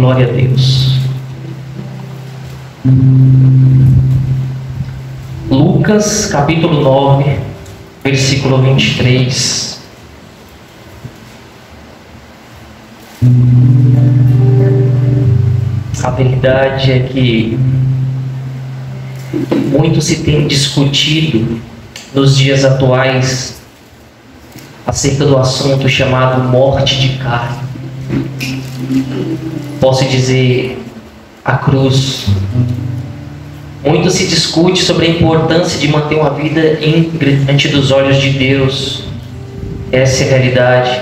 Glória a Deus. Lucas capítulo 9, versículo 23. A verdade é que muito se tem discutido nos dias atuais acerca do assunto chamado morte de carne. Posso dizer, a cruz. Muito se discute sobre a importância de manter uma vida íntegra diante dos olhos de Deus. Essa é a realidade.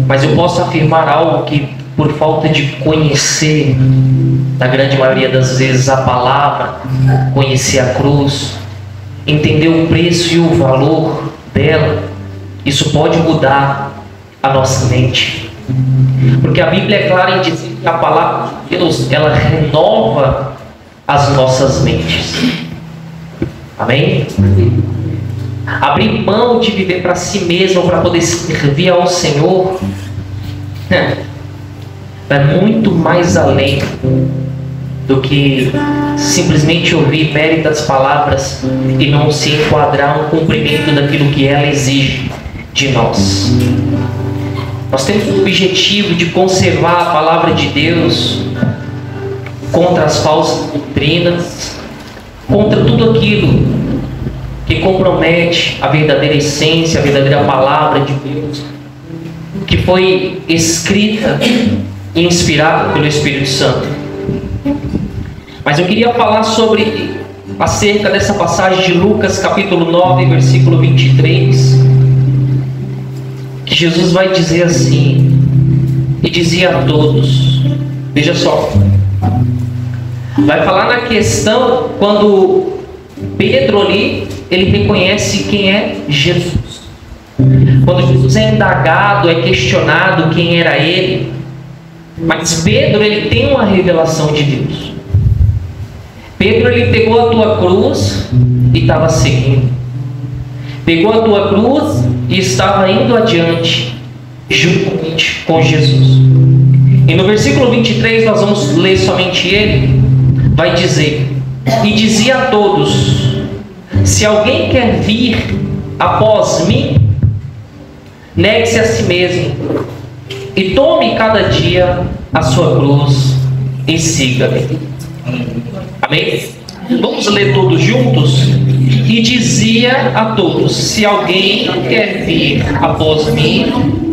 Mas eu posso afirmar algo que, por falta de conhecer, na grande maioria das vezes, a palavra, conhecer a cruz, entender o preço e o valor dela, isso pode mudar a nossa mente. Porque a Bíblia é clara em dizer que a palavra de Deus, ela renova as nossas mentes. Amém? Abrir mão de viver para si mesmo, para poder servir ao Senhor, vai muito mais além do que simplesmente ouvir méritas palavras e não se enquadrar no cumprimento daquilo que ela exige de nós. Nós temos o objetivo de conservar a palavra de Deus contra as falsas doutrinas, contra tudo aquilo que compromete a verdadeira essência, a verdadeira palavra de Deus, que foi escrita e inspirada pelo Espírito Santo. Mas eu queria falar acerca dessa passagem de Lucas capítulo 9, versículo 23, que Jesus vai dizer assim: e dizia a todos. Veja só, vai falar na questão quando Pedro ali, ele reconhece quem é Jesus. Quando Jesus é indagado, é questionado quem era ele, mas Pedro, ele tem uma revelação de Deus. Pedro, ele pegou a tua cruz e estava seguindo. Pegou a tua cruz e estava indo adiante, juntamente com Jesus. E no versículo 23, nós vamos ler somente ele. Vai dizer: e dizia a todos: se alguém quer vir após mim, negue-se a si mesmo e tome cada dia a sua cruz e siga-me. Amém? Vamos ler todos juntos? E dizia a todos: se alguém quer vir após mim,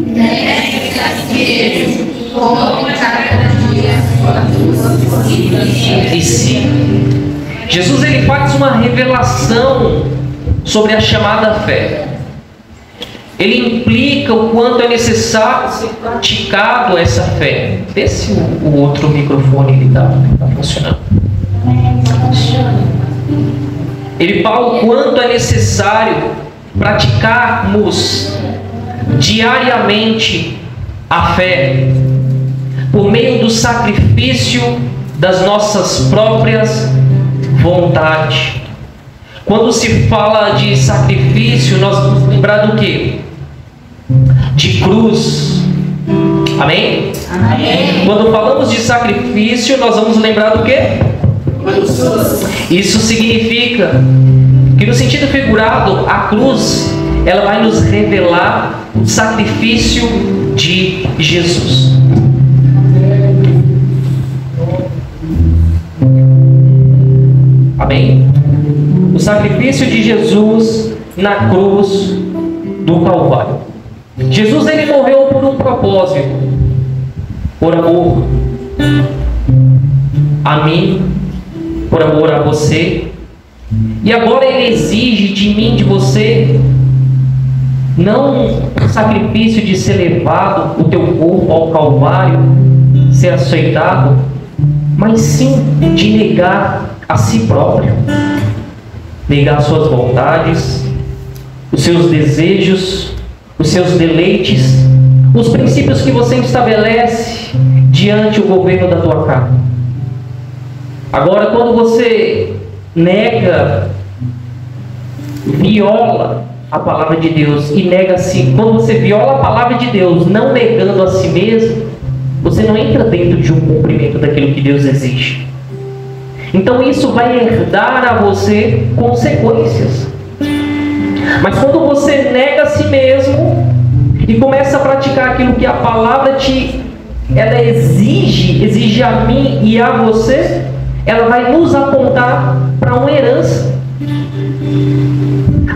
negue-se a si mesmo, tome cada dia a sua cruz e siga. Jesus, ele faz uma revelação sobre a chamada fé. Ele implica o quanto é necessário ser praticado essa fé. Vê se o outro microfone está funcionando. Ele fala o quanto é necessário praticarmos diariamente a fé por meio do sacrifício das nossas próprias vontades. Quando se fala de sacrifício, nós vamos lembrar do quê? De cruz. Amém? Amém. Quando falamos de sacrifício, nós vamos lembrar do quê? Isso significa que, no sentido figurado, a cruz, ela vai nos revelar o sacrifício de Jesus. Amém? O sacrifício de Jesus na cruz do Calvário. Jesus, ele morreu por um propósito, por amor a mim, por amor a você. E agora ele exige de mim, de você, não o sacrifício de ser levado o teu corpo ao Calvário, ser aceitado, mas sim de negar a si próprio, negar suas vontades, os seus desejos, os seus deleites, os princípios que você estabelece diante do governo da tua carne. Agora, quando você nega, viola a palavra de Deus e nega a si, quando você viola a palavra de Deus, não negando a si mesmo, você não entra dentro de um cumprimento daquilo que Deus exige. Então isso vai herdar a você consequências. Mas quando você nega a si mesmo e começa a praticar aquilo que a palavra ela exige a mim e a você, ela vai nos apontar para uma herança.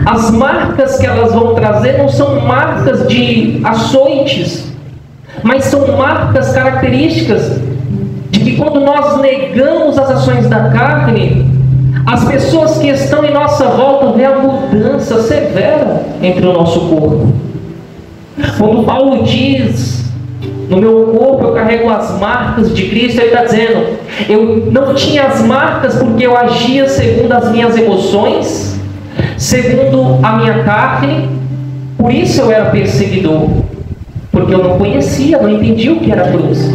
As marcas que elas vão trazer não são marcas de açoites, mas são marcas características de que quando nós negamos as ações da carne, as pessoas que estão em nossa volta veem a mudança severa entre o nosso corpo. Quando Paulo diz, no meu corpo eu carrego as marcas de Cristo, ele está dizendo, eu não tinha as marcas porque eu agia segundo as minhas emoções, segundo a minha carne, por isso eu era perseguidor, porque eu não conhecia, não entendia o que era cruz.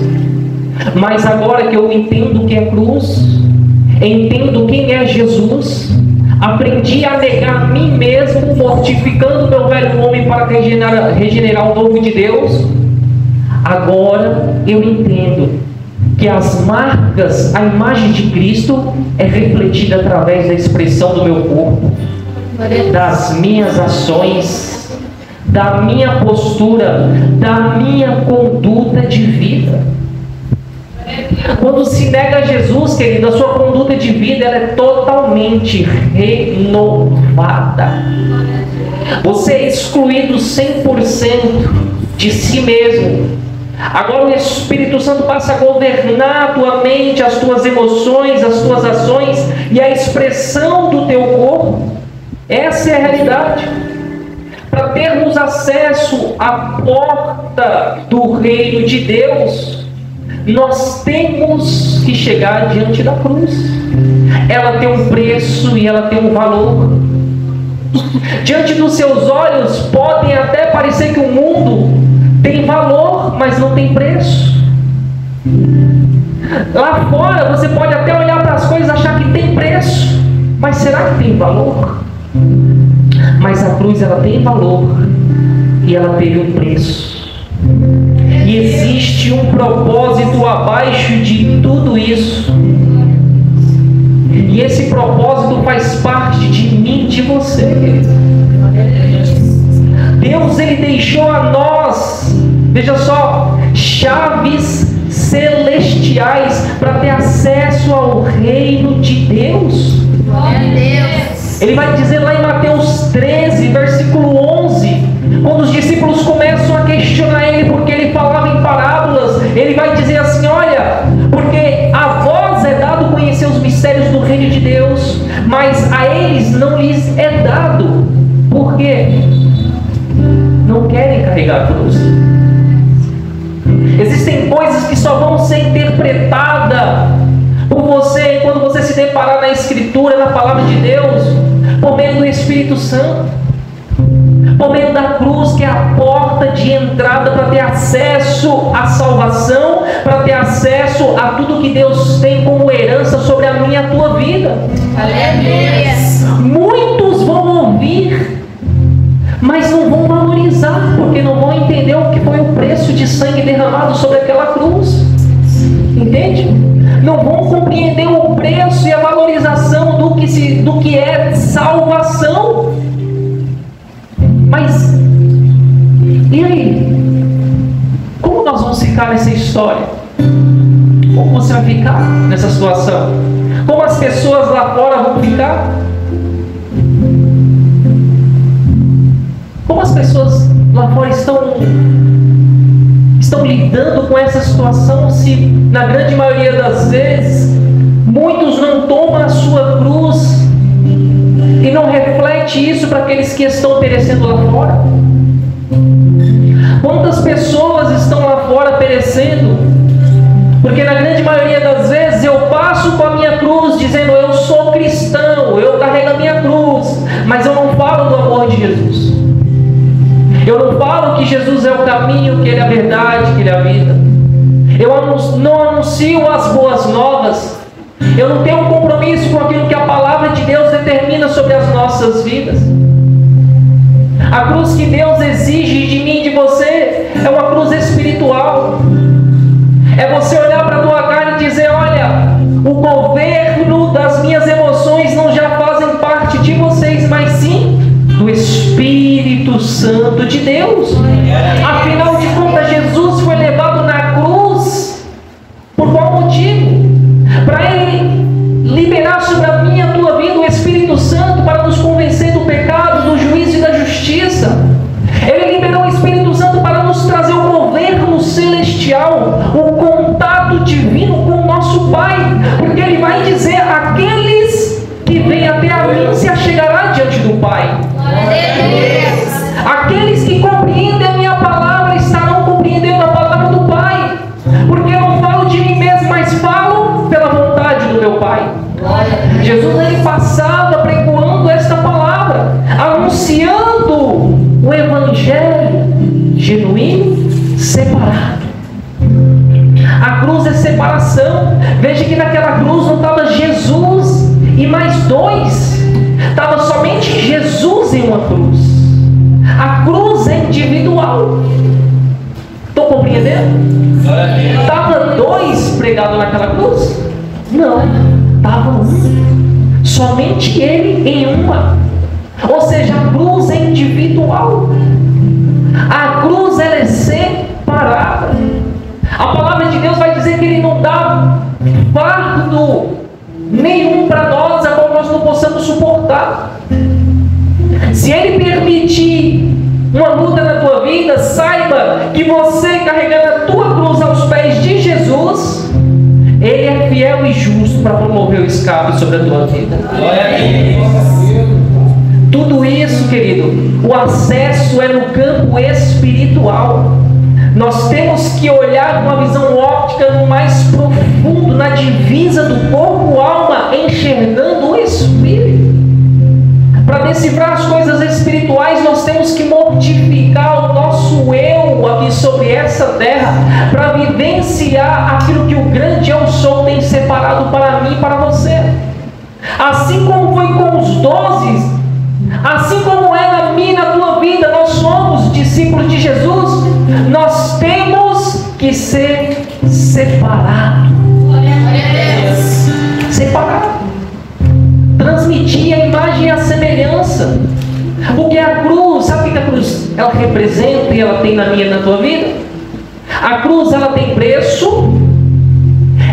Mas agora que eu entendo o que é cruz, entendo quem é Jesus, aprendi a negar a mim mesmo, mortificando o meu velho homem para regenerar o novo de Deus. Agora eu entendo que as marcas, a imagem de Cristo é refletida através da expressão do meu corpo, das minhas ações, da minha postura, da minha conduta de vida. Quando se nega a Jesus, querido, a sua conduta de vida ela é totalmente renovada. Você é excluído 100% de si mesmo. Agora o Espírito Santo passa a governar a tua mente, as tuas emoções, as tuas ações e a expressão do teu corpo. Essa é a realidade. Para termos acesso à porta do reino de Deus, nós temos que chegar diante da cruz. Ela tem um preço e ela tem um valor. Diante dos seus olhos podem até parecer que o mundo tem valor, mas não tem preço. Lá fora você pode até olhar para as coisas e achar que tem preço, mas será que tem valor? Mas a cruz ela tem valor e ela teve um preço. E existe um propósito abaixo de tudo isso. E esse propósito faz parte de mim, de você. Deus ele deixou a nós, veja só, chaves celestiais para ter acesso ao reino de Deus. Ele vai dizer lá em Mateus 13, versículo 11, quando os discípulos começam a questionar ele porque ele falava em parábolas, ele vai dizer assim, olha, porque a vós é dado conhecer os mistérios do reino de Deus, mas a eles não lhes é dado. Por quê? Não querem carregar a cruz. Existem coisas que só vão ser interpretadas por você quando você se deparar na Escritura, na Palavra de Deus, por meio do Espírito Santo, por meio da cruz, que é a porta de entrada para ter acesso à salvação, para ter acesso a tudo que Deus tem como herança sobre a minha e a tua vida. Aleluia. Muitos vão ouvir, mas não vão valorizar, porque não vão entender o que foi o preço de sangue derramado sobre aquela cruz. Entende? Não vão compreender o preço e a valorização do que é salvação. Mas, e aí? Como nós vamos ficar nessa história? Como você vai ficar nessa situação? Como as pessoas lá fora vão ficar? Como as pessoas lá fora estão lidando com essa situação, se na grande maioria das vezes muitos não tomam a sua cruz e não reflete isso para aqueles que estão perecendo lá fora? Quantas pessoas estão lá fora perecendo? Porque na grande maioria das vezes eu passo com a minha cruz dizendo eu sou cristão, eu carrego a minha cruz, mas eu não falo do amor de Jesus. Eu não falo que Jesus é o caminho, que Ele é a verdade, que Ele é a vida. Eu não anuncio as boas novas. Eu não tenho um compromisso com aquilo que a palavra de Deus determina sobre as nossas vidas. A cruz que Deus exige de mim e de você é uma cruz espiritual. É você olhar para a tua carne e dizer: olha, o governo das minhas emoções não já fazem parte de vocês, mas sim do Espírito Santo de Deus. Afinal de contas, Jesus foi levado na cruz por qual motivo? Para Ele liberar sobre a minha e a tua vida o Espírito Santo para nos convencer do pecado, do juízo e da justiça. Ele liberou o Espírito Santo para nos trazer o governo celestial, o contato divino com o nosso Pai, porque Ele vai dizer: aqueles que vêm até a mim se achegará diante do Pai. Aqueles que compreendem a minha palavra estarão compreendendo a palavra do Pai, porque eu não falo de mim mesmo, mas falo pela vontade do meu Pai. Jesus, ele passava pregoando esta palavra, anunciando o Evangelho genuíno, separado. A cruz é separação. Veja que naquela cruz não estava Jesus e mais dois, estava somente Jesus em uma cruz. A cruz é individual. Estão compreendendo? Estava dois pregados naquela cruz? Não, estava um. Somente Ele em uma. Ou seja, a cruz é individual. A cruz, ela é separada. A palavra de Deus vai dizer que Ele não dá fardo nenhum para nós, a qual nós não possamos suportar. Se Ele permitir uma luta na tua vida, saiba que você, carregando a tua cruz aos pés de Jesus, Ele é fiel e justo para promover o escape sobre a tua vida. Tudo isso, querido, o acesso é no campo espiritual. Nós temos que olhar com uma visão óptica no mais profundo, na divisa do corpo-alma, enxergando o Espírito. Para decifrar as coisas espirituais, nós temos que mortificar o nosso eu aqui sobre essa terra, para vivenciar aquilo que o grande eu sou tem separado para mim e para você. Assim como foi com os 12, assim como é na minha e na tua vida, nós somos discípulos de Jesus, nós temos que ser separados. Separado. Transmitir a imagem e a semelhança. Porque a cruz, sabe o que a cruz ela representa e ela tem na minha e na tua vida? A cruz, ela tem preço,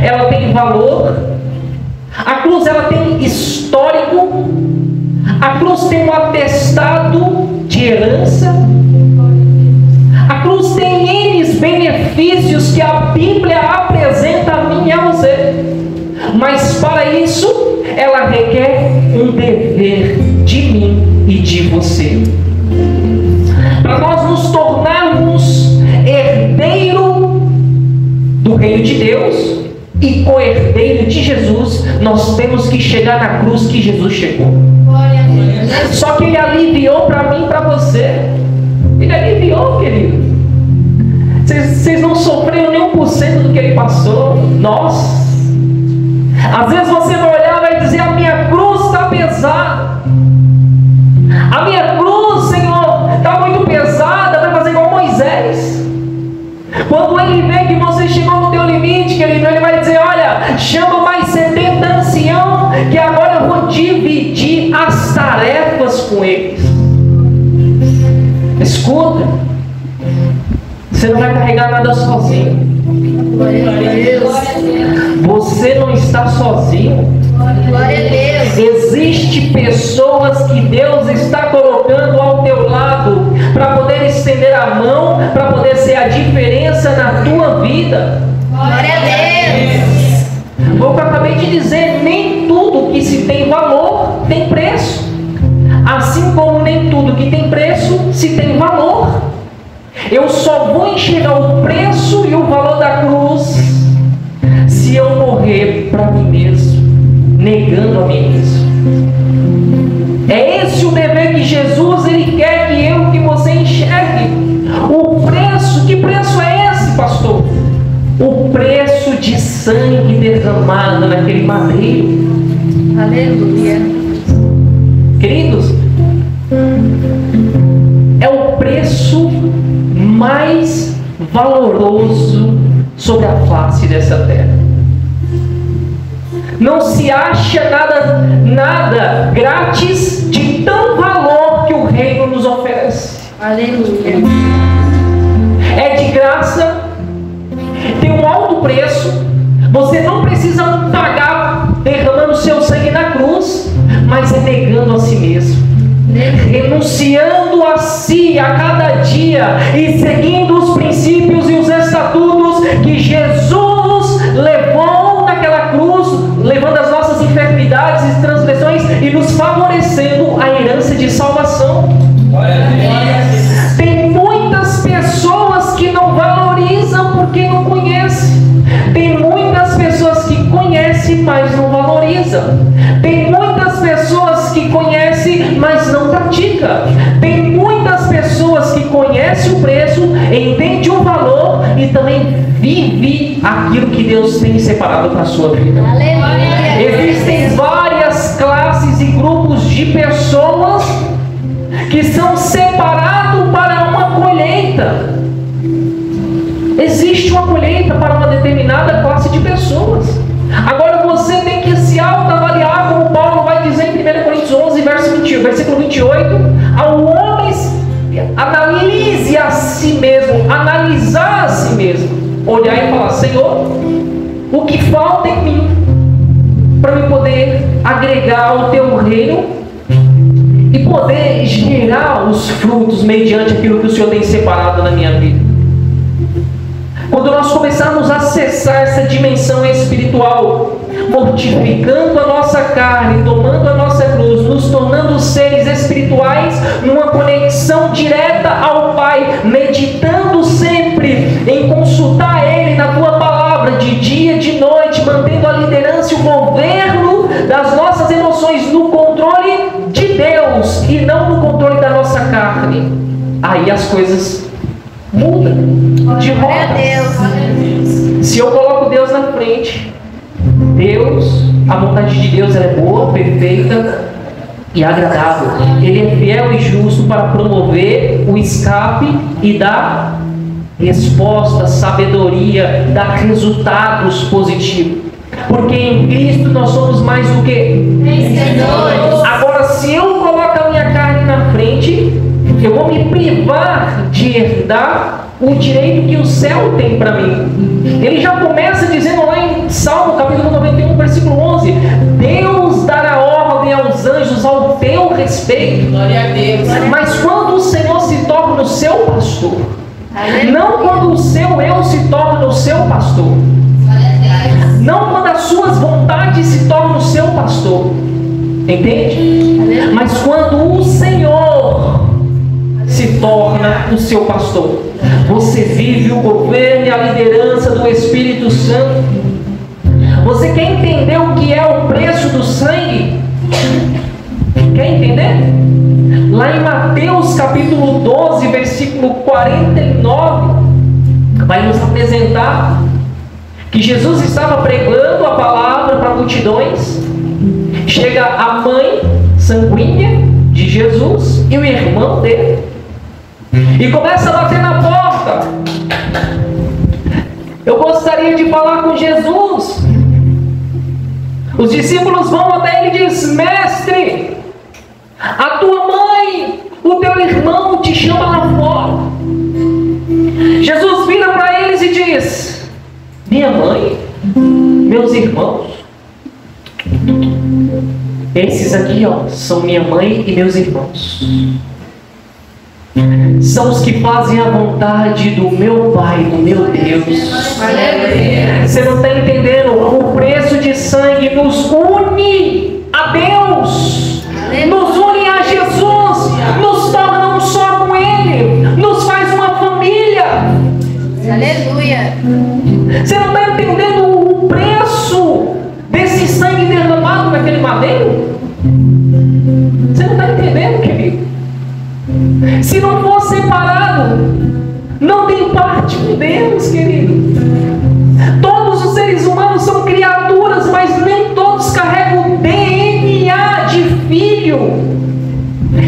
ela tem valor, a cruz, ela tem histórico, a cruz tem um atestado de herança, a cruz tem N benefícios que a Bíblia apresenta a mim e a você. Mas para isso, ela requer um dever de mim e de você. Para nós nos tornarmos herdeiro do reino de Deus e co-herdeiro de Jesus, nós temos que chegar na cruz que Jesus chegou. Só que Ele aliviou para mim e para você. Ele aliviou, querido. Vocês não sofreram nem 1% do que Ele passou. Nós. Às vezes você vai olhar e vai dizer: a minha cruz está pesada. A minha cruz, Senhor, está muito pesada. Vai fazer igual Moisés. Quando Ele vê que você chegou no teu limite, querido, Ele vai dizer: olha, chama mais 70 anciãos, que agora eu vou dividir as tarefas com eles. Escuta, você não vai carregar nada sozinho. Você não está sozinho. Existem pessoas que Deus está colocando ao teu lado para poder estender a mão, para poder ser a diferença na tua vida. Glória a Deus. Como eu acabei de dizer, nem tudo que se tem valor tem preço. Assim como nem tudo que tem preço se tem valor. Eu só vou enxergar o preço e o valor da cruz se eu morrer para mim mesmo, negando a mim mesmo. É esse o dever que Jesus Ele quer que você enxergue. O preço, que preço é esse, pastor? O preço de sangue derramado naquele madeiro. Aleluia. Queridos, é o preço mais valoroso sobre a face dessa terra. Não se acha nada grátis de tão valor que o reino nos oferece. Aleluia. É de graça, tem um alto preço, você não precisa pagar derramando seu sangue na cruz, mas é negando a si mesmo, renunciando a si a cada dia e seguindo os princípios e os estatutos que Jesus levou naquela cruz, levando as nossas enfermidades e transgressões e nos favorecendo a herança de salvação. Tem muitas pessoas que não valorizam porque não conhecem. Tem muitas pessoas que conhecem, mas não valorizam. Tem muitas pessoas que conhecem, mas não praticam. Tem muitas pessoas que conhecem o preço, entendem o valor e também vivem aquilo que Deus tem separado para a sua vida. Aleluia. Existem várias classes e grupos de pessoas que são separados para uma colheita. Existe uma colheita para uma determinada classe de pessoas. Agora você tem que se autoavaliar, como Paulo vai dizer em 1 Coríntios 11, versículo 28, ao homem analise a si mesmo, analisar a si mesmo, olhar e falar: Senhor, o que falta em mim para me poder agregar ao teu reino e poder gerar os frutos mediante aquilo que o Senhor tem separado na minha vida. Quando nós começarmos a acessar essa dimensão espiritual, mortificando a nossa carne, tomando a nossa cruz, nos tornando seres espirituais, numa conexão direta ao Pai, meditando sempre em consultar Ele na Tua Palavra, de dia e de noite, mantendo a liderança e o governo das nossas emoções no controle de Deus e não no controle da nossa carne. Aí as coisas mudam de rota. Se eu coloco Deus na frente, a vontade de Deus ela é boa, perfeita e agradável. Ele é fiel e justo para promover o escape e dar resposta, sabedoria, dar resultados positivos. Porque em Cristo nós somos mais do que vencedores. Agora, se eu coloco a minha carne na frente, eu vou me privar de herdar o direito que o céu tem para mim. Ele já começa dizendo lá em Salmo capítulo 91, versículo 11: Deus dará ordem aos anjos ao teu respeito. Glória a Deus. Mas quando o Senhor se torna o seu pastor, não quando o seu eu se torna o seu pastor, não quando as suas vontades se tornam o seu pastor, entende? Mas quando o Senhor se torna o seu pastor, você vive o governo e a liderança do Espírito Santo. Você quer entender o que é o preço do sangue? Quer entender? Lá em Mateus capítulo 12, versículo 49, vai nos apresentar que Jesus estava pregando a palavra para multidões. Chega a mãe sanguínea de Jesus e o irmão dele e começa a bater na porta. Eu gostaria de falar com Jesus. Os discípulos vão até ele e diz: Mestre, a tua mãe, o teu irmão te chama lá fora. Jesus vira para eles e diz: minha mãe, meus irmãos, esses aqui são minha mãe e meus irmãos. São os que fazem a vontade do meu Pai, do meu Deus. Você não está entendendo? O preço de sangue nos une a Deus, nos une a Jesus, nos torna um só com Ele, nos faz uma família. Aleluia. Você não está entendendo o preço desse sangue derramado naquele madeiro? Você não está entendendo, querido? Se não for separado, não tem parte com Deus, querido. Todos os seres humanos são criaturas, mas nem todos carregam o DNA de filho.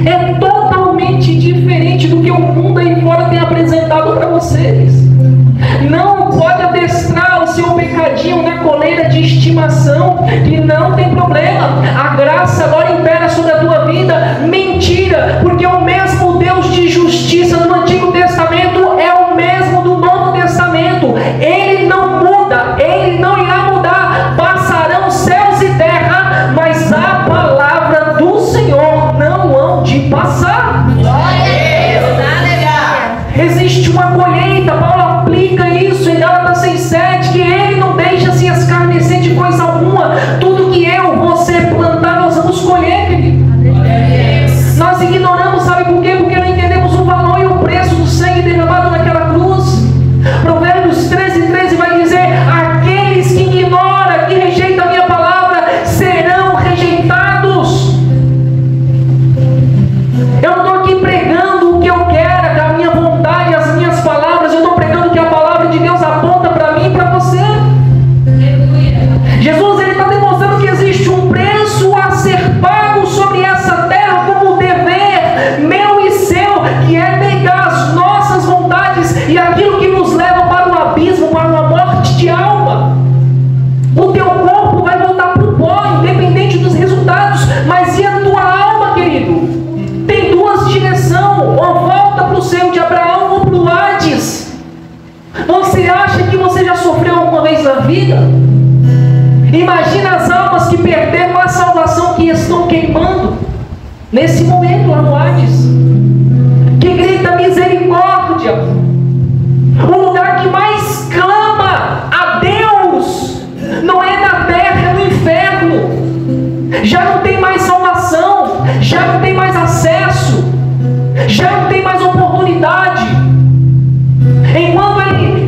É totalmente diferente do que o mundo aí fora tem apresentado para vocês. Não pode guardadinho na coleira de estimação, que não tem problema, a graça agora impera sobre a tua vida. Mentira, porque o mesmo Deus de justiça do Antigo Testamento é o mesmo do Novo Testamento. Ele não muda, ele não irá mudar. Passarão céus e terra, mas a palavra do Senhor não hão de passar. Existe uma colheita, Paulo aplica isso em Gálatas 6,7, que ele não deixa se escarnecer de coisa alguma. Tudo que você plantar, nós vamos colher, querido. Nós ignoramos, sabe por quê? Porque não entendemos o valor e o preço do sangue derramado naquela cruz. Provérbios 13:13 vai dizer: aqueles que ignoram, que rejeitam a minha palavra, serão rejeitados. Eu não estou aqui pregando o que eu quero, a minha vontade, as minhas palavras. Eu estou pregando que a palavra de Deus aponta para mim e para você. Jesus, ele está demonstrando que existe um preço a ser pago sobre essa terra, como dever meu e seu, que é negar as nossas vontades e aquilo que nos leva para o abismo, para uma morte de alma. O teu corpo vai voltar para o pó, independente dos resultados, mas e a tua alma, querido? Tem duas direções: ou volta para o seio de Abraão ou para o Hades. Você acha que você já sofreu alguma vez na vida? Imagina as almas que perderam a salvação, que estão queimando nesse momento lá no Hades, que grita misericórdia. O lugar que mais clama a Deus não é na terra, é no inferno. Já não tem mais salvação, já não tem mais acesso, já não tem mais oportunidade. Enquanto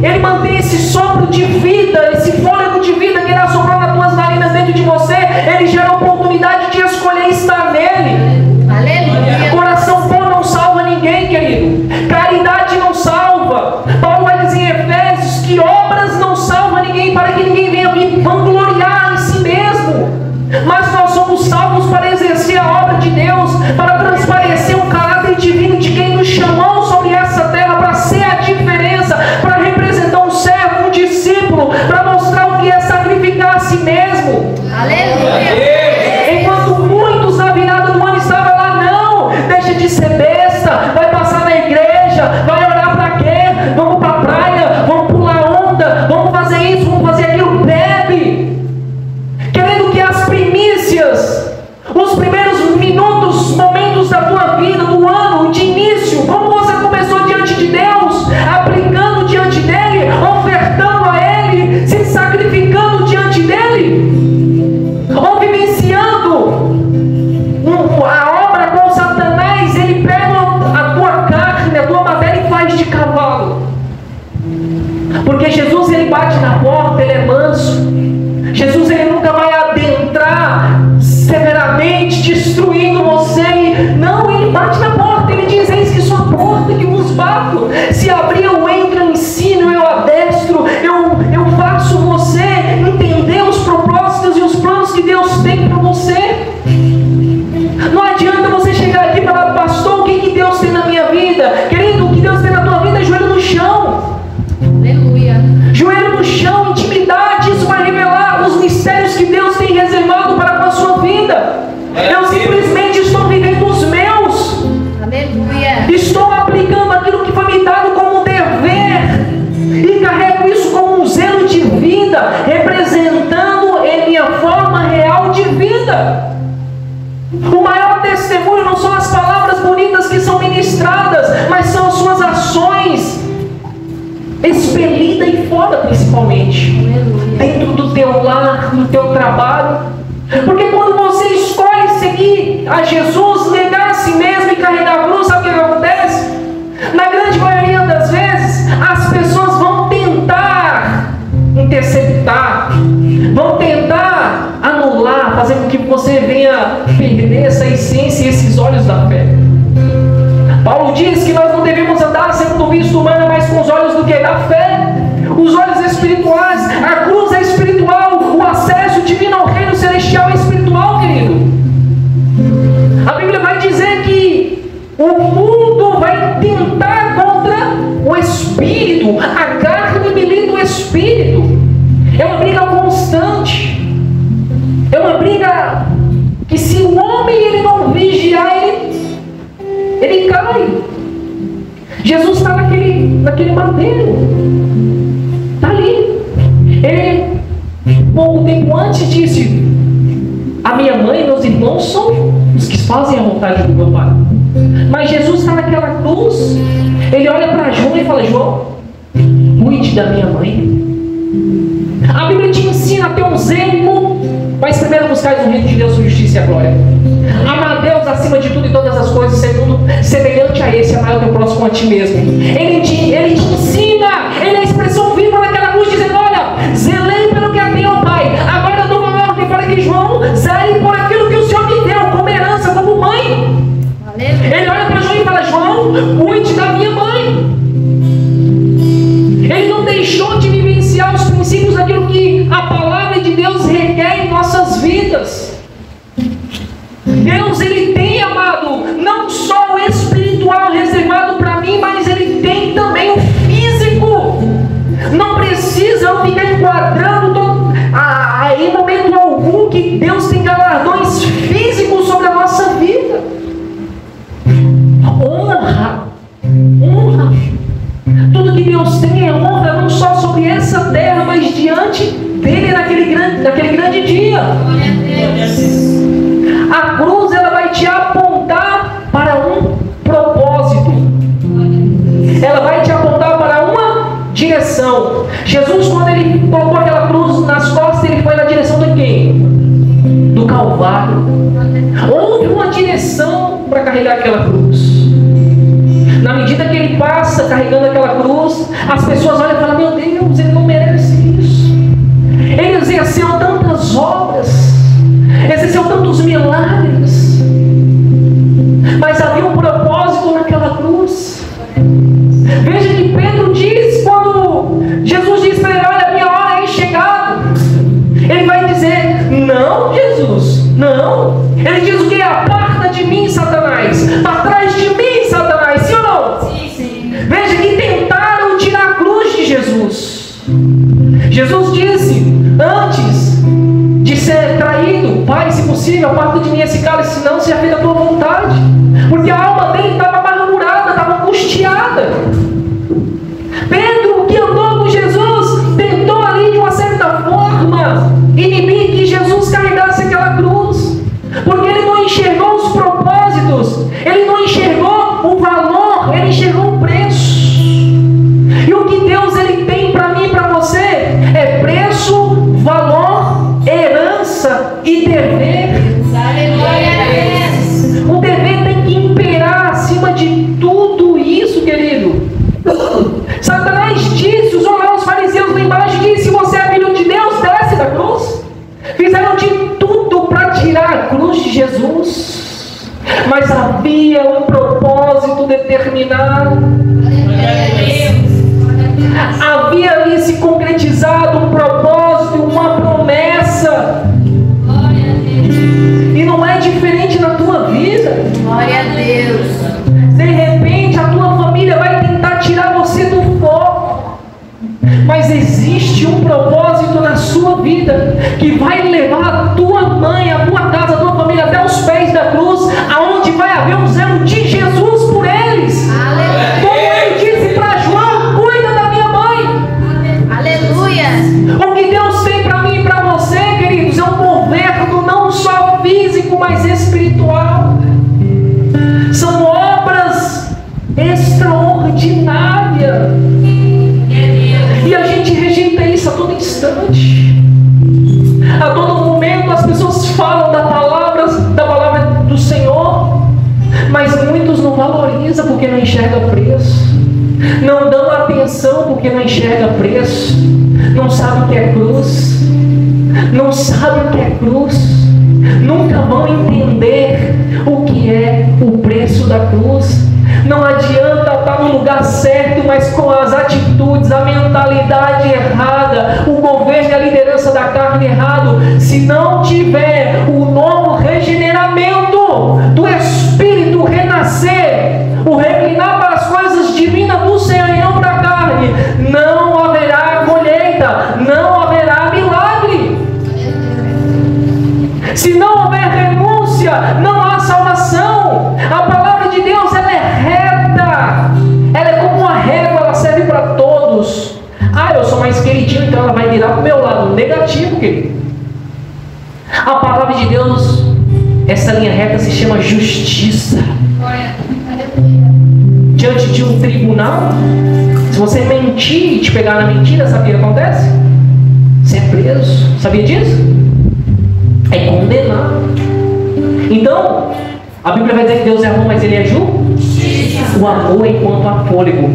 ele mantém esse sopro de vida, esse fôlego de vida que irá soprar nas tuas narinas dentro de você, ele gera a oportunidade de escolher estar nele. Aleluia. Coração bom não salva ninguém, querido. Caridade não salva. Paulo vai dizer em Efésios que obras não salvam ninguém, para que ninguém venha vangloriar em si mesmo. Mas nós somos salvos para exercer a obra de Deus, para transparecer o caráter divino de quem nos chamou sobre essa terra, para ser a diferença, para representar um servo, um discípulo, para mostrar o que é sacrificar a si mesmo. Aleluia. Enquanto muitos na virada do ano estavam lá: não, deixa de ser besta, vai passar na igreja, vai orar para quê? Vamos para a praia, vamos pular onda, vamos fazer isso, vamos fazer aquilo. Bebe, querendo que as primícias, os primeiros minutos, momentos da tua vida, do ano, de início, como você começou diante de Deus, aplicando diante dele, ofertando a ele, se sacrificando diante dele, ou vivenciando a obra com Satanás. Ele pega a tua carne, a tua matéria e faz de cavalo. Porque Jesus, ele bate na porta, ele é manso. Jesus, ele nunca vai adentrar severamente, destruindo você. Não, ele bate na porta, ele diz: eis que sou a porta que vos bato. Se abrir, eu entro, eu ensino, eu adestro, eu faço você entender os propósitos e os planos que Deus tem para você. Não adianta você chegar aqui e falar: pastor, o que Deus tem na minha vida? Querido, o que Deus tem na tua vida é joelho no chão. Aleluia. Joelho no chão, intimidade. Isso vai revelar os mistérios que Deus tem reservado para com a sua vida. Eu simplesmente estou vivendo os meus. Aleluia. Estou aplicando aquilo que foi me dado como dever e carrego isso como um zelo de vida, representando em minha forma real de vida. O maior testemunho não são as palavras bonitas que são ministradas, mas são as suas ações, expelida e fora, principalmente. Aleluia. Dentro do teu lar, no teu trabalho. Porque quando você escolhe seguir a Jesus, negar a si mesmo e carregar a cruz, sabe o que acontece? Na grande maioria das vezes, as pessoas vão tentar interceptar, vão tentar anular, fazer com que você venha perder essa essência e esses olhos da fé. Paulo diz que nós não devemos andar segundo o visto humano, mas com os olhos do que? Da fé. Os olhos espirituais. A cruz é espiritual. O acesso divino ao reino celestial é espiritual, querido. A Bíblia vai dizer que o mundo vai tentar contra o espírito. A carne milita o espírito. É uma briga naquele madeiro. Está ali. Ele, pouco tempo antes, disse: a minha mãe e meus irmãos são os que fazem a vontade do meu Pai. Mas Jesus está naquela cruz. Ele olha para João e fala: João, cuide da minha mãe. A Bíblia te ensina a ter um zelo, mas primeiro buscais o reino de Deus, sua justiça e a glória. Amar a Deus acima de tudo e todas as coisas, segundo semelhante a esse, amar o teu próximo a ti mesmo. Ele te ensina, ele é a expressão viva naquela cruz, dizendo: olha, zelei pelo que é teu, Pai. Agora eu dou uma ordem para que João zele por aquilo que o Senhor me deu, como herança, como mãe. Ele olha para João e fala: João, cuide da minha mãe. Ele não deixou de vivenciar os princípios daquilo que a palavra de Deus requer em nossas vidas. Deus, ele tem, amado, não só o espiritual reservado para mim, mas ele tem também o físico. Não precisa eu ficar enquadrando em momento algum que Deus tem galardões físicos sobre a nossa vida. Honra. Tudo que Deus tem é honra, não só sobre essa terra, mas diante dele naquele grande dia. A cruz, ela vai te apontar para um propósito. Ela vai te apontar para uma direção. Jesus, quando ele colocou aquela cruz nas costas, ele foi na direção de quem? Do Calvário. Houve uma direção para carregar aquela cruz. Na medida que ele passa carregando aquela cruz, as pessoas olham e falam: meu Deus, ele não merece isso. Ele exerceu tantas obras, exerceu tantos milagres, mas havia um propósito naquela cruz. Veja que Pedro diz, quando Jesus diz para ele: olha, minha hora é chegada, ele vai dizer: não, Jesus, não. Ele diz o que? Aparta de mim, Satanás, para trás de mim, Satanás. Sim ou não? Sim. Veja que tentaram tirar a cruz de Jesus. Jesus disse, antes de ser traído: Pai, se possível, aparta de mim esse cálice, senão seja feita a tua vontade. Porque a alma dele estava amargurada, estava angustiada. Pedro, que andou com Jesus, tentou ali de uma certa forma inibir que Jesus carregasse aquela cruz, porque ele não enxergou os propósitos, ele não enxergou o valor, ele enxergou o preço. E o que Deus ele tem para mim e para você é preço, valor, herança e dever. O dever tem que imperar acima de tudo isso, querido. Satanás disse, os fariseus lá embaixo disse: se você é filho de Deus, desce da cruz. Fizeram de tudo para tirar a cruz de Jesus, mas havia um propósito determinado. Havia ali se concretizado um propósito, uma promessa. E não é diferente na tua vida. Glória a Deus. De repente a tua família vai tentar tirar você do foco, mas existe um propósito na sua vida que vai levar a tua mãe, a tua casa, a tua família até os pés da cruz, aonde vai haver um zelo de Jesus por eles. Aleluia. Como ele disse para João: cuida da minha mãe. Aleluia. O que Deus tem para mim e para você, queridos, é um governo não só físico, mas espiritual. São obras extraordinárias. E a gente rejeita isso a todo instante. A todo momento as pessoas falam da palavra do Senhor, mas muitos não valorizam porque não enxergam preço. Não dão atenção porque não enxergam preço. Não sabem o que é cruz. Não sabem o que é cruz. Nunca vão entender o que é o preço da cruz. Não adianta estar no lugar certo, mas com as atitudes, a mentalidade errada, o governo e a liderança da carne errado. Se não tiver o novo regeneramento do Espírito, renascer, o reclinar para as coisas divinas do Senhor e não para a carne, não haverá colheita, não haverá milagre. Se não houver renúncia, não há salvação. A palavra de Deus, ela é reta, ela é como uma régua, ela serve Ah, eu sou mais queridinho, então ela vai virar pro meu lado. Negativo, querido. A palavra de Deus, essa linha reta se chama justiça. Diante de um tribunal, se você mentir e te pegar na mentira, sabe o que acontece? Você é preso. Sabia disso? É condenado. Então, a Bíblia vai dizer que Deus é amor, mas Ele é justo. O amor é enquanto há fôlego.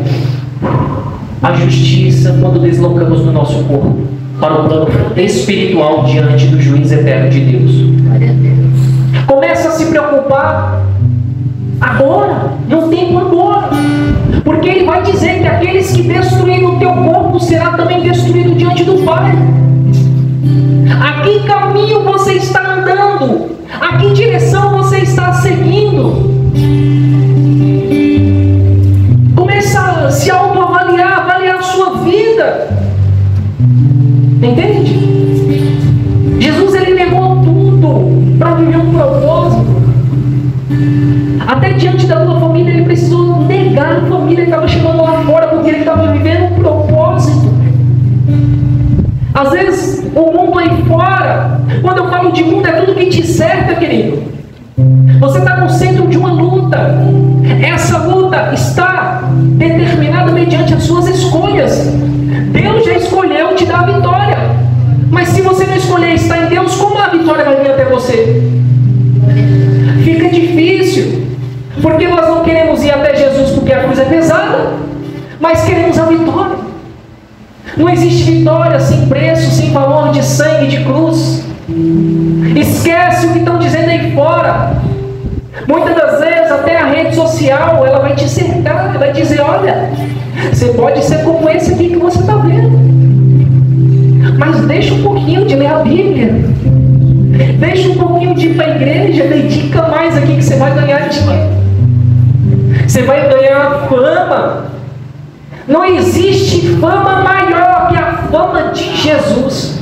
A justiça, quando deslocamos no nosso corpo para o plano espiritual diante do juiz eterno de Deus. Começa a se preocupar agora, no tempo agora. Porque Ele vai dizer que aqueles que destruírem o teu corpo será também destruído diante do Pai. A que caminho você está andando? A que direção você está seguindo? Começa a se autoavaliar, avaliar a sua vida. Entende? Jesus, Ele levou tudo para viver um propósito. Até diante da tua família, Ele precisou negar a família. Ele estava chamando lá fora porque Ele estava vivendo um propósito. Às vezes, o mundo aí fora, quando eu falo de mundo, é tudo que te cerca, querido. Você está no centro de uma luta. Essa luta está determinada mediante as suas escolhas. Deus já escolheu te dar a vitória. Mas se você não escolher estar em Deus, como a vitória vai vir até você? Fica difícil. Porque nós não queremos ir até Jesus porque a cruz é pesada, mas queremos a vitória. Não existe vitória sem preço, sem valor de sangue, de cruz. Esquece o que estão dizendo aí fora. Muitas das vezes até a rede social, ela vai te cercar, vai dizer, olha, você pode ser como esse aqui que você está vendo, mas deixa um pouquinho de ler a Bíblia, deixa um pouquinho de ir para a igreja, dedica mais aqui que você vai ganhar dinheiro, você vai ganhar fama. Não existe fama maior que a fama de Jesus.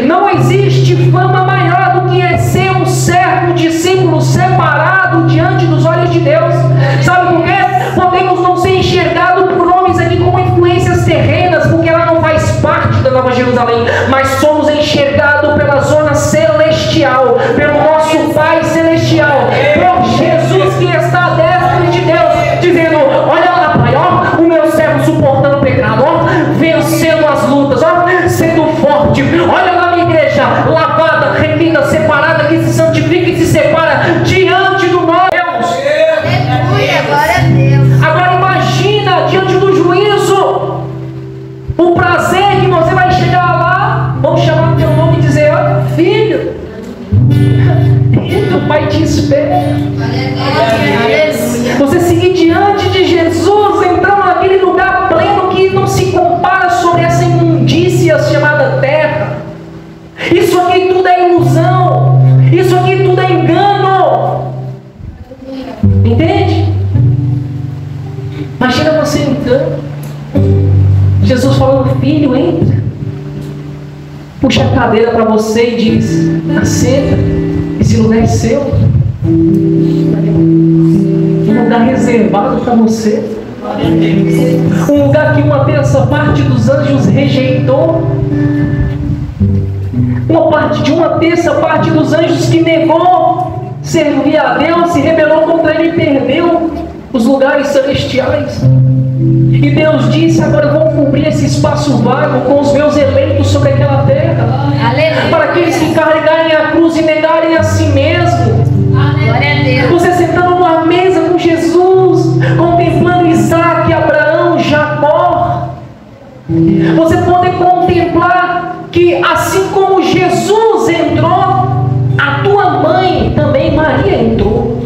Não existe fama maior do que ser um servo, um discípulo separado diante dos olhos de Deus. Sabe por quê? Podemos não ser enxergados por homens aqui como influências terrenas, porque ela não faz parte da Nova Jerusalém, mas somos enxergados pela zona celestial, pelo nosso Pai celestial, por Jesus que está à destra de Deus, dizendo, olha lá, Pai, ó, o meu servo suportando o pecado, ó, vencendo as lutas, ó, sendo forte, olha lá minha igreja, lavada, remida, separada, que se santifica e se separa diante do nosso Deus. Aleluia, glória a Deus. Agora imagina, diante do juízo, o prazer que você vai chegar lá, vão chamar teu nome e dizer, ó, filho, e teu pai te espera. Aleluia. Você seguir diante de Jesus, entrando naquele lugar pleno que não se compara sobre essa imundícia chamada terra. Isso aqui tudo é ilusão. Isso aqui tudo é engano. Entende? Imagina você entrando, Jesus falando, filho, entra. Puxa a cadeira para você e diz, assenta, esse lugar é seu. Um lugar reservado para você. Um lugar que uma terça parte dos anjos rejeitou. Uma terça parte dos anjos que negou servir a Deus, se rebelou contra Ele e perdeu os lugares celestiais. E Deus disse, agora eu vou cobrir esse espaço vago com os meus eleitos sobre aquela terra. Aleluia. Para aqueles que carregarem a cruz e negarem a si mesmo. Glória a Deus. Você sentando numa mesa com Jesus, contemplando Isaac, Abraão, Jacó. Você pode contemplar que assim como Jesus entrou, a tua mãe também, Maria, entrou.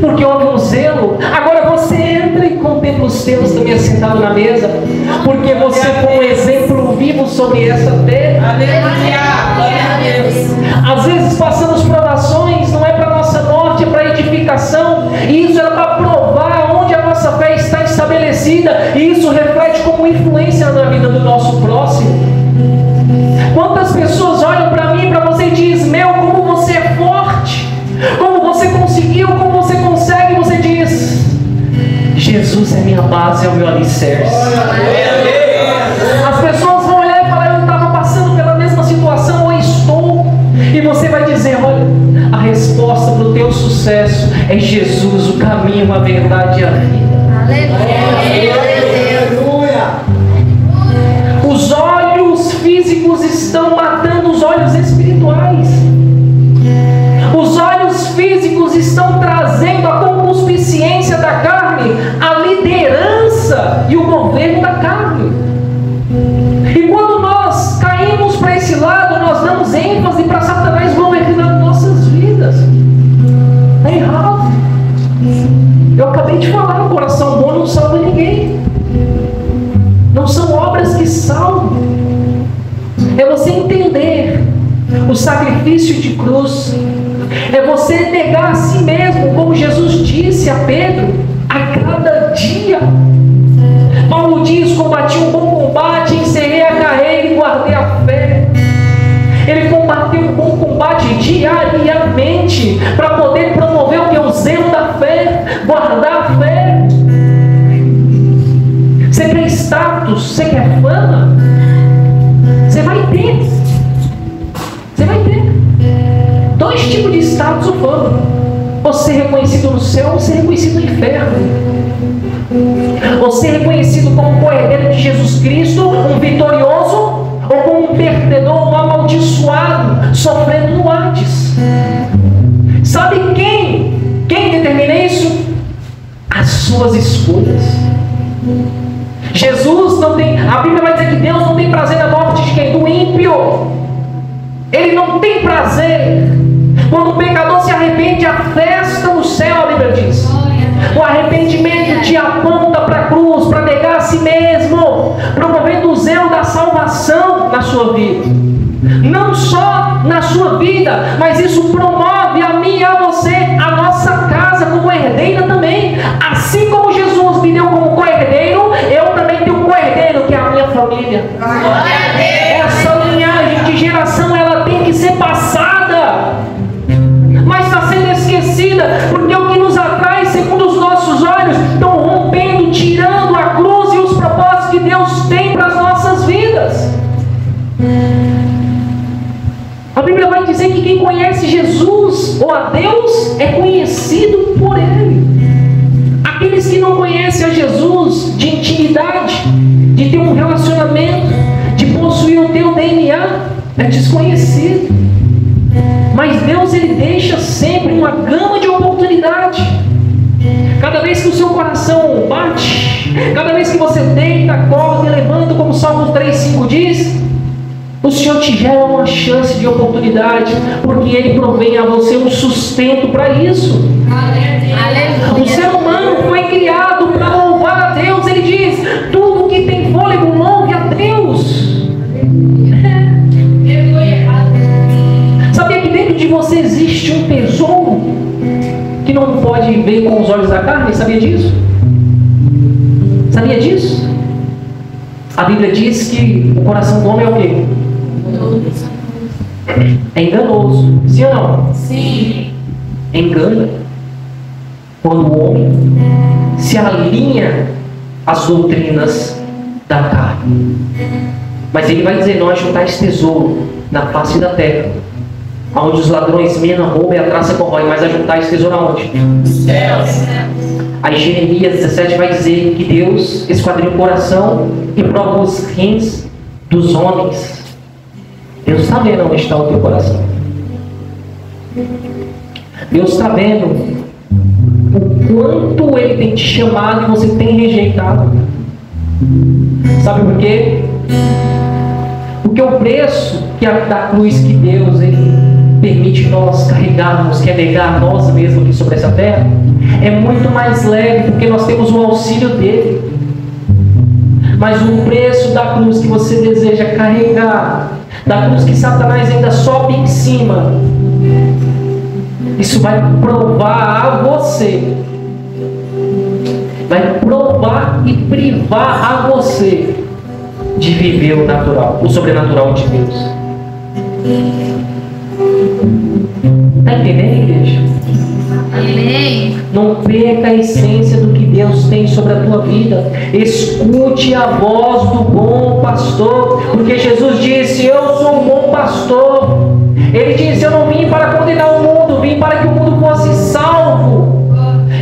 Porque houve um zelo. Agora você entra e contempla os teus também assentado na mesa, porque você foi um exemplo vivo sobre essa terra. Às vezes passamos provações, não é para nossa morte, é para edificação, e isso é para provar onde a nossa fé está estabelecida, e isso reflete como influência na vida do nosso próximo. Quantas pessoas olham para mim, para você e dizem, meu, como você é forte, como você conseguiu, como você consegue, você diz, Jesus é minha base, é o meu alicerce. verdade e a vida. Os olhos físicos estão matando os olhos espirituais. Os olhos físicos estão trazendo a concupiscência da carne, a liderança e o governo da carne. E quando nós caímos para esse lado, nós damos ênfase para Satanás governar nossas vidas. É errado. Eu acabei de falar, o coração bom não salva ninguém. Não são obras que salvam. É você entender o sacrifício de cruz. É você negar a si mesmo, como Jesus disse a Pedro, a cada dia. Paulo diz: combati um bom combate, encerrei a carreira e guardei a fé. Ele combateu um bom combate diariamente para poder promover o que? O zelo da fé, guardar a fé. Você quer status? Você quer fama? Você vai ter. Você vai ter. Dois tipos de status ou fama: você ser reconhecido no céu ou ser reconhecido no inferno. Você reconhecido como co-herdeiro de Jesus Cristo, um vitorioso, ou como um perdedor, um amaldiçoado, sofrendo no Hades. Sabe quem determina isso? As suas escolhas. Jesus não tem, a Bíblia vai dizer que Deus não tem prazer na morte de quem? Do ímpio. Ele não tem prazer. Quando o pecador se arrepende, a festa no céu, a Bíblia diz. O arrependimento te aponta para a cruz, para negar a si mesmo, promovendo o zelo da salvação na sua vida. Não só na sua vida, mas isso promove a mim e a você, a nossa casa como herdeira também. Assim como Jesus me deu como co-herdeiro, eu também tenho um co-herdeiro, que é a minha família. Essa linhagem de geração, ela tem que ser passada, mas está sendo esquecida, porque o que nos atrai, segundo os nossos olhos, estão rompendo, tirando a cruz e os propósitos que Deus tem para as nossas vidas. A Bíblia vai dizer que quem conhece Jesus ou a Deus é conhecido por Ele. Aqueles que não conhecem a Jesus de intimidade, de ter um relacionamento, de possuir o teu DNA, é desconhecido. Mas Deus, Ele deixa sempre uma gama de oportunidade. Cada vez que o seu coração bate, cada vez que você deita, acorda e levanta, como Salmo 3,5 diz, o Senhor te gera uma chance de oportunidade, porque Ele provém a você um sustento para isso. Aleluia. O ser humano foi criado para louvar a Deus. Ele diz: tudo que tem fôlego, louve a Deus. Sabia que dentro de você existe um tesouro que não pode ver com os olhos da carne? Sabia disso? Sabia disso? A Bíblia diz que o coração do homem é o quê? É enganoso. Sim ou não? Sim. Engana. Quando o homem se alinha às doutrinas da carne. Mas ele vai dizer: não ajuntais tesouro na face da terra, onde os ladrões minam, roubam e a traça corrói, mas ajuntais tesouro aonde? Céus. Aí Jeremias 17 vai dizer que Deus esquadrinha o coração e prova os rins dos homens. Deus está vendo onde está o teu coração. Deus está vendo o quanto Ele tem te chamado e você tem rejeitado. Sabe por quê? Porque o preço da cruz que Deus Ele permite nós carregarmos, que é negar nós mesmos aqui sobre essa terra, é muito mais leve, porque nós temos o auxílio dele. Mas o preço da cruz que você deseja carregar, da cruz que Satanás ainda sobe em cima, isso vai provar a você, vai provar e privar a você de viver o natural, o sobrenatural de Deus. Está entendendo, igreja? Amém. Não perca a essência do que Deus tem sobre a tua vida. Escute a voz do bom pastor, porque Jesus disse: eu sou um bom pastor. Ele disse: eu não vim para condenar o mundo, vim para que o mundo fosse salvo.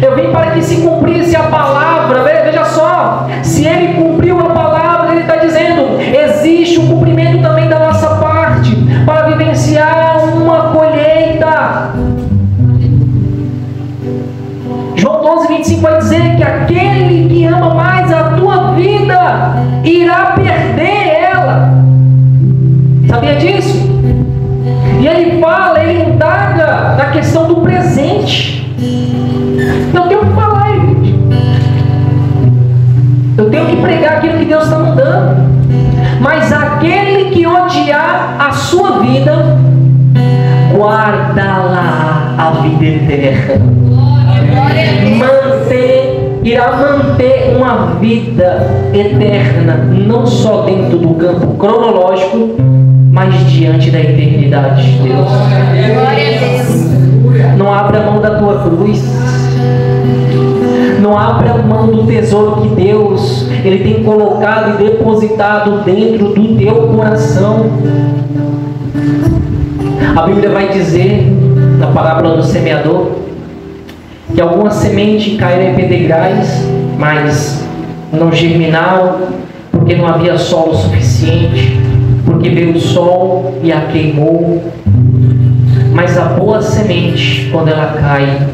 Eu vim para que se cumprisse a palavra. Veja só, se ele cumpriu a palavra, ele está dizendo, existe um cumprimento também da nossa parte, para vivenciar uma colheita. João 12:25 vai dizer que aquele que ama mais a tua vida, irá perder ela. Sabia disso? E ele fala, ele indaga na questão do presente. Então eu tenho que falar, gente. Eu tenho que pregar aquilo que Deus está mandando. Mas aquele que odiar a sua vida, guarda-la a vida eterna. Irá manter uma vida eterna, não só dentro do campo cronológico, mas diante da eternidade de Deus. Glória a Deus. Não abra mão da tua cruz. Não abra mão do tesouro que Deus Ele tem colocado e depositado dentro do teu coração. A Bíblia vai dizer, na parábola do semeador, que algumas sementes caíram em pedregais, mas não germinaram, porque não havia solo suficiente, porque veio o sol e a queimou. Mas a boa semente, quando ela cai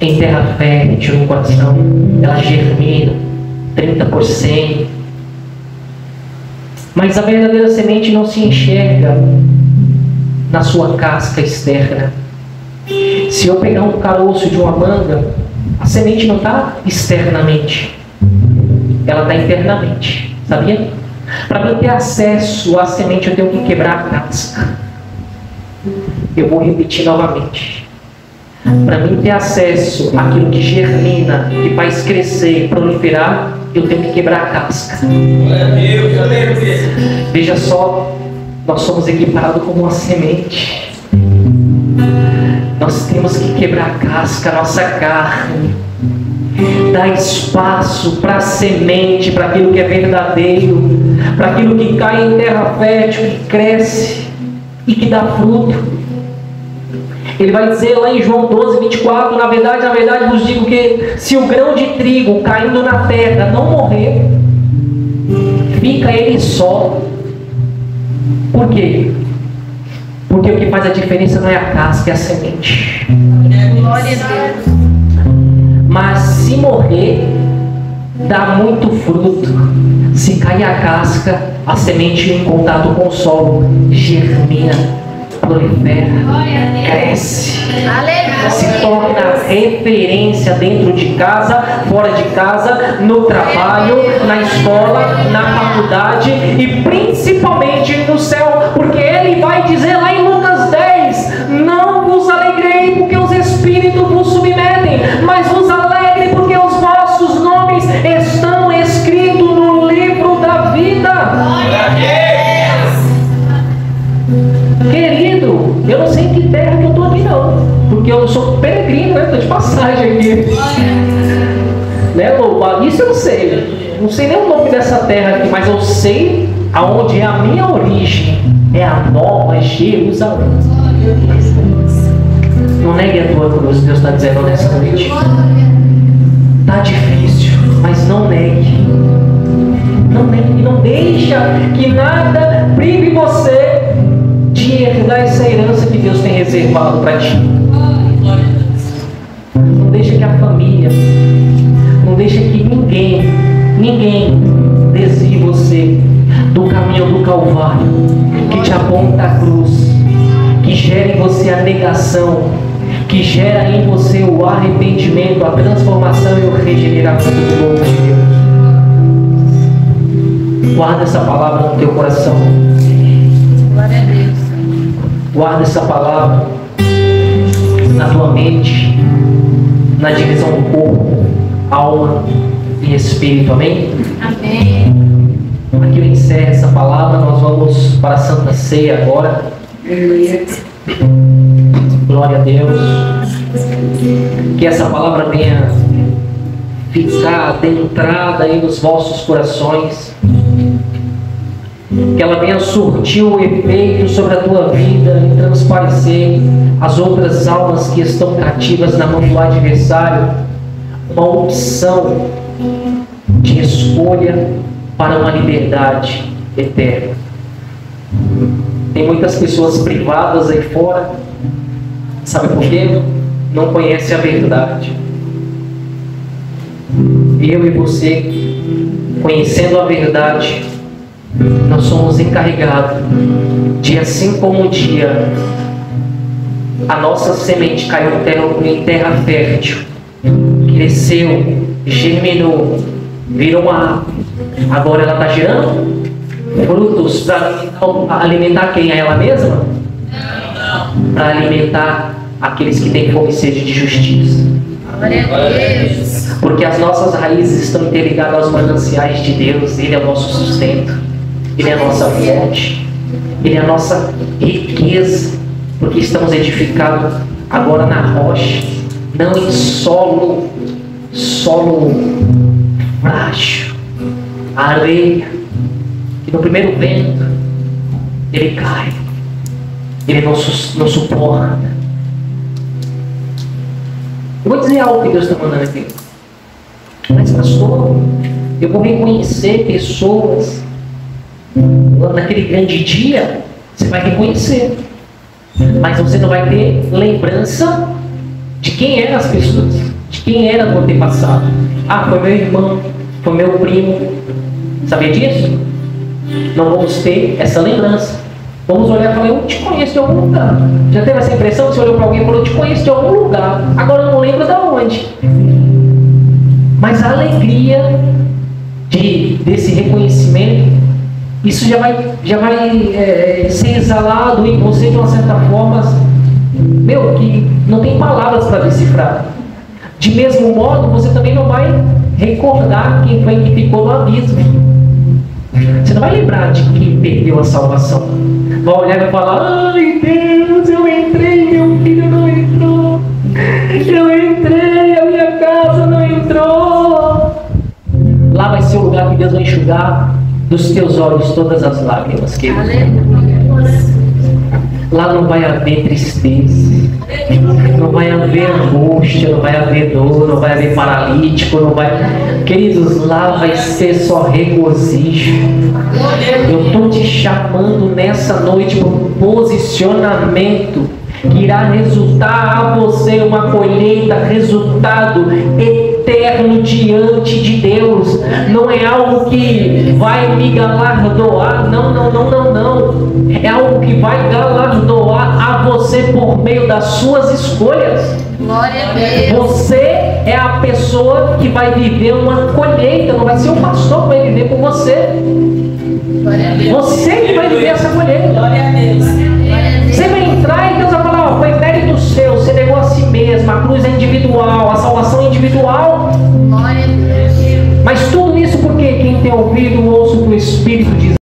em terra fértil no coração, ela germina 30%. Mas a verdadeira semente não se enxerga na sua casca externa. Se eu pegar um caroço de uma manga, a semente não está externamente, ela está internamente, sabia? Para mim ter acesso à semente, eu tenho que quebrar a casca. Eu vou repetir novamente. Para mim ter acesso àquilo que germina, que faz crescer e proliferar, eu tenho que quebrar a casca. Veja só, nós somos equiparados como uma semente. Nós temos que quebrar a casca, a nossa carne, dar espaço para a semente, para aquilo que é verdadeiro, para aquilo que cai em terra fértil, que cresce e que dá fruto. Ele vai dizer lá em João 12:24, na verdade vos digo que se o grão de trigo caindo na terra não morrer, fica ele só. Por quê? Porque o que faz a diferença não é a casca, é a semente. Glória a Deus. Mas se morrer, dá muito fruto. Se cair a casca, a semente em contato com o solo germina, prolifera, cresce, se torna referência dentro de casa, fora de casa, no trabalho, na escola, na faculdade e principalmente no céu, porque ele vai dizer lá em Lucas 10, não vos alegrei porque os espíritos vos submetem, mas vos alegre porque os vossos nomes estão escritos no livro da vida. Querido, eu não sei em que terra que eu estou aqui não, porque eu sou peregrino, né? Estou de passagem aqui, né, louvado? Isso eu não sei nem o nome dessa terra aqui, mas eu sei aonde é a minha origem, é a Nova Jerusalém. Não negue a tua cruz, Deus está dizendo nessa noite. Está difícil, mas não negue. Não negue, não deixa que nada prive você de herdar essa herança que Deus tem reservado para ti. Não deixa que a família, não deixa que ninguém desvie você do caminho do Calvário, que te aponta a cruz, que gera em você a negação, que gera em você o arrependimento, a transformação e o regeneramento do povo de Deus. Guarda essa palavra no teu coração. Glória a Deus. Guarda essa palavra na tua mente, na divisão do corpo, alma e espírito. Amém? Amém. Aqui eu encerro essa palavra. Nós vamos para a Santa Ceia agora. Glória a Deus. Que essa palavra venha ficar adentrada aí nos vossos corações. Que ela venha surtir o efeito sobre a tua vida e transparecer as outras almas que estão cativas na mão do adversário, uma opção de escolha para uma liberdade eterna. Tem muitas pessoas privadas aí fora, sabe por quê? Não conhecem a verdade. Eu e você, conhecendo a verdade, nós somos encarregados de, assim como um dia a nossa semente caiu em terra fértil, cresceu, germinou, virou uma árvore, agora ela está gerando frutos para alimentar quem? A ela mesma? Para alimentar aqueles que têm fome e sede de justiça. Glória a Deus. Porque as nossas raízes estão interligadas aos mananciais de Deus. Ele é o nosso sustento, Ele é a nossa fonte, Ele é a nossa riqueza, porque estamos edificados agora na rocha, não em solo frágil, areia, que no primeiro vento ele cai, ele não suporta. Eu vou dizer algo que Deus está mandando aqui. Mas pastor, eu vou reconhecer pessoas naquele grande dia. Você vai reconhecer, mas você não vai ter lembrança de quem eram as pessoas, de quem era no antepassado. Ah, foi meu irmão, foi meu primo. Sabia disso? Não vamos ter essa lembrança. Vamos olhar e falar, eu te conheço de algum lugar. Já teve essa impressão? Você olhou para alguém e falou, eu te conheço de algum lugar. Agora eu não lembro de onde. Mas a alegria desse reconhecimento, isso já vai ser exalado em você de uma certa forma, que não tem palavras para decifrar. De mesmo modo, você também não vai recordar quem foi que ficou no abismo. Você não vai lembrar de quem perdeu a salvação. Vai olhar e vai falar, ai Deus, eu entrei, meu filho não entrou. Eu entrei, a minha casa não entrou. Lá vai ser o lugar que Deus vai enxugar dos teus olhos todas as lágrimas, querido. Lá não vai haver tristeza, não vai haver angústia, não vai haver dor, não vai haver paralítico, não vai... Queridos, lá vai ser só regozijo. Eu estou te chamando nessa noite para um posicionamento que irá resultar a você uma colheita, resultado eterno diante de Deus. Não é algo que vai me galardoar, não. É algo que vai galardoar a você por meio das suas escolhas. Glória a Deus. Você é a pessoa que vai viver uma colheita, não vai ser o pastor que vai viver com você. Glória a Deus. Você que vai viver essa colheita. Glória a Deus. Você vai entrar e Deus vai falar, foi mérito seu, você negou a si mesmo, a cruz é individual, a salvação é individual. Glória a Deus. Mas tudo isso porque quem tem ouvido ouça o que o Espírito diz